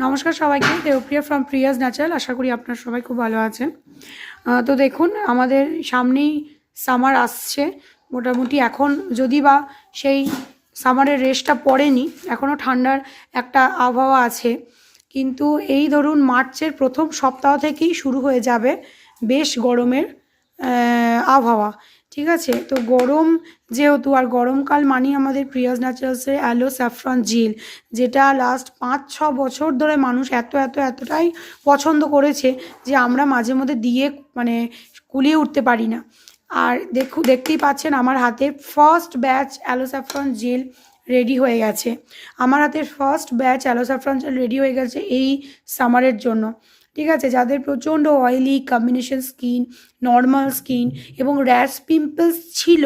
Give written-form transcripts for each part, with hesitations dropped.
নমস্কার সবাইকে, Debapriya from Prius natural. আশা করি আপনারা সবাই খুব ভালো আছেন। তো দেখুন, আমাদের সামনেই সামার আসছে। মোটামুটি এখন যদি বা সেই সামারের রেশটা পড়েনি, এখনও ঠান্ডার একটা আবহাওয়া আছে, কিন্তু এই ধরুন মার্চের প্রথম সপ্তাহ থেকেই শুরু হয়ে যাবে বেশ গরমের আবহাওয়া। ঠিক আছে, তো গরম যেহেতু, আর গরমকাল মানেই আমাদের প্রিয়াস ন্যাচারালসের অ্যালো স্যাফরন জেল, যেটা লাস্ট 5-6 বছর ধরে মানুষ এতটাই পছন্দ করেছে যে আমরা মাঝে মধ্যে দিয়ে মানে কুলিয়ে উঠতে পারি না। আর দেখতেই পাচ্ছেন আমার হাতে first batch aloe saffron gel ready হয়ে গেছে। আমার হাতের first batch aloe saffron gel ready হয়ে গেছে এই সামারের জন্য। ঠিক আছে, যাদের প্রচণ্ড oily combination skin, normal skin এবং র্যাশ পিম্পলস ছিল,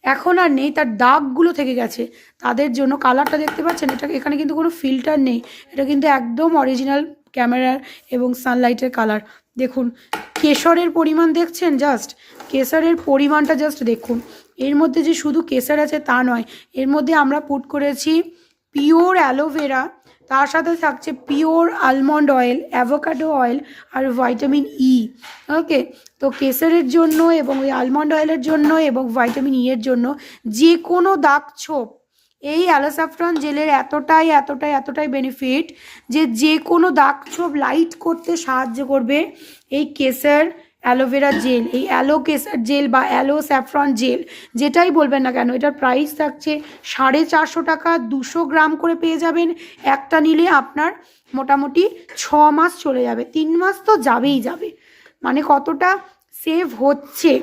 এখন আর নেই, তার দাগগুলো থেকে গেছে, তাদের জন্য। কালারটা দেখতে পাচ্ছেন, এখানে কিন্তু কোনো ফিল্টার নেই, এটা কিন্তু একদম অরিজিনাল ক্যামেরার এবং সানলাইটের কালার। দেখুন কেশরের পরিমাণ দেখছেন, জাস্ট কেশরের পরিমাণটা জাস্ট দেখুন। এর মধ্যে যে শুধু কেশর আছে তা নয়, এর মধ্যে আমরা পুট করেছি পিওর অ্যালোভেরা, তার সাথে থাকছে pure almond oil, avocado oil আর ভাইটামিন ই। ওকে, তো কেশরের জন্য এবং ওই আলমন্ড অয়েলের জন্য এবং ভাইটামিন ই এর জন্য যে কোনো দাগ ছোপ এই অ্যালো স্যাফরন জেলের এতটাই বেনিফিট যে কোনো দাগ ছোপ লাইট করতে সাহায্য করবে এই কেশর অ্যালোভেরা জেল। এই অ্যালো কেশর জেল বা অ্যালো স্যাফরন জেল যেটাই বলবেন না কেন, এটার প্রাইস থাকছে 450 টাকা। 200 গ্রাম করে পেয়ে যাবেন। একটা নিলে আপনার মোটামুটি 6 মাস চলে যাবে, 3 মাস তো যাবেই যাবে। মানে কতটা সেভ হচ্ছে।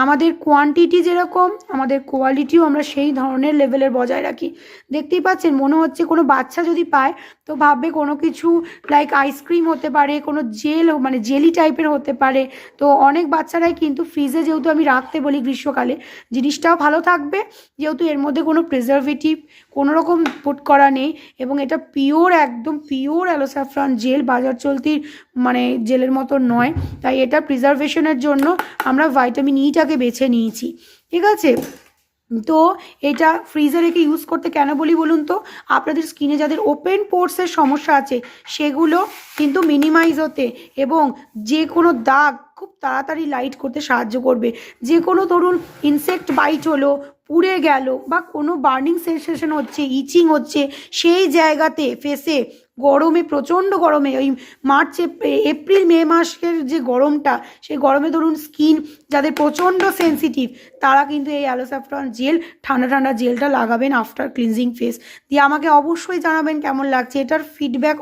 আমাদের কোয়ান্টিটি যেরকম, আমাদের কোয়ালিটিও আমরা সেই ধরনের লেভেলের বজায় রাখি। দেখতেই পাচ্ছেন, মনে হচ্ছে কোনো বাচ্চা যদি পায় তো ভাববে কোনো কিছু লাইক আইসক্রিম হতে পারে, কোনো জেল মানে জেলি টাইপের হতে পারে। তো অনেক বাচ্চারাই কিন্তু ফ্রিজে যেহেতু আমি রাখতে বলি গ্রীষ্মকালে, জিনিসটাও ভালো থাকবে, যেহেতু এর মধ্যে কোনো প্রিজারভেটিভ কোনো রকম পুট করা নেই এবং এটা পিওর, একদম পিওর অ্যালো স্যাফরন জেল, বাজার চলতির মানে জেলের মতো নয়। তাই এটা প্রিজারভেশনের জন্য আমরা ভাইটামিন ইটাকে বেছে নিয়েছি। ঠিক আছে, তো এটা ফ্রিজে রেখে ইউজ করতে কেন বলি বলুন তো, আপনাদের স্কিনে যাদের ওপেন পোর্সের সমস্যা আছে সেগুলো কিন্তু মিনিমাইজ হতে এবং যে কোনো দাগ খুব তাড়াতাড়ি লাইট করতে সাহায্য করবে। যে কোনো ধরুন ইনসেক্ট বাইট হলো, পুড়ে গেল বা কোনো বার্নিং সেন্সেশন হচ্ছে, ইচিং হচ্ছে, সেই জায়গাতে ফেসে গরমে, প্রচণ্ড গরমে, ওই মার্চ এপ্রিল মে মাসের যে গরমটা, সেই গরমে ধরুন স্কিন যাদের প্রচণ্ড সেন্সিটিভ, তারা কিন্তু এই অ্যালো স্যাফরন জেল, ঠান্ডা জেলটা লাগাবেন আফটার ক্লিনজিং ফেস দিয়ে। আমাকে অবশ্যই জানাবেন কেমন লাগছে, এটার ফিডব্যাক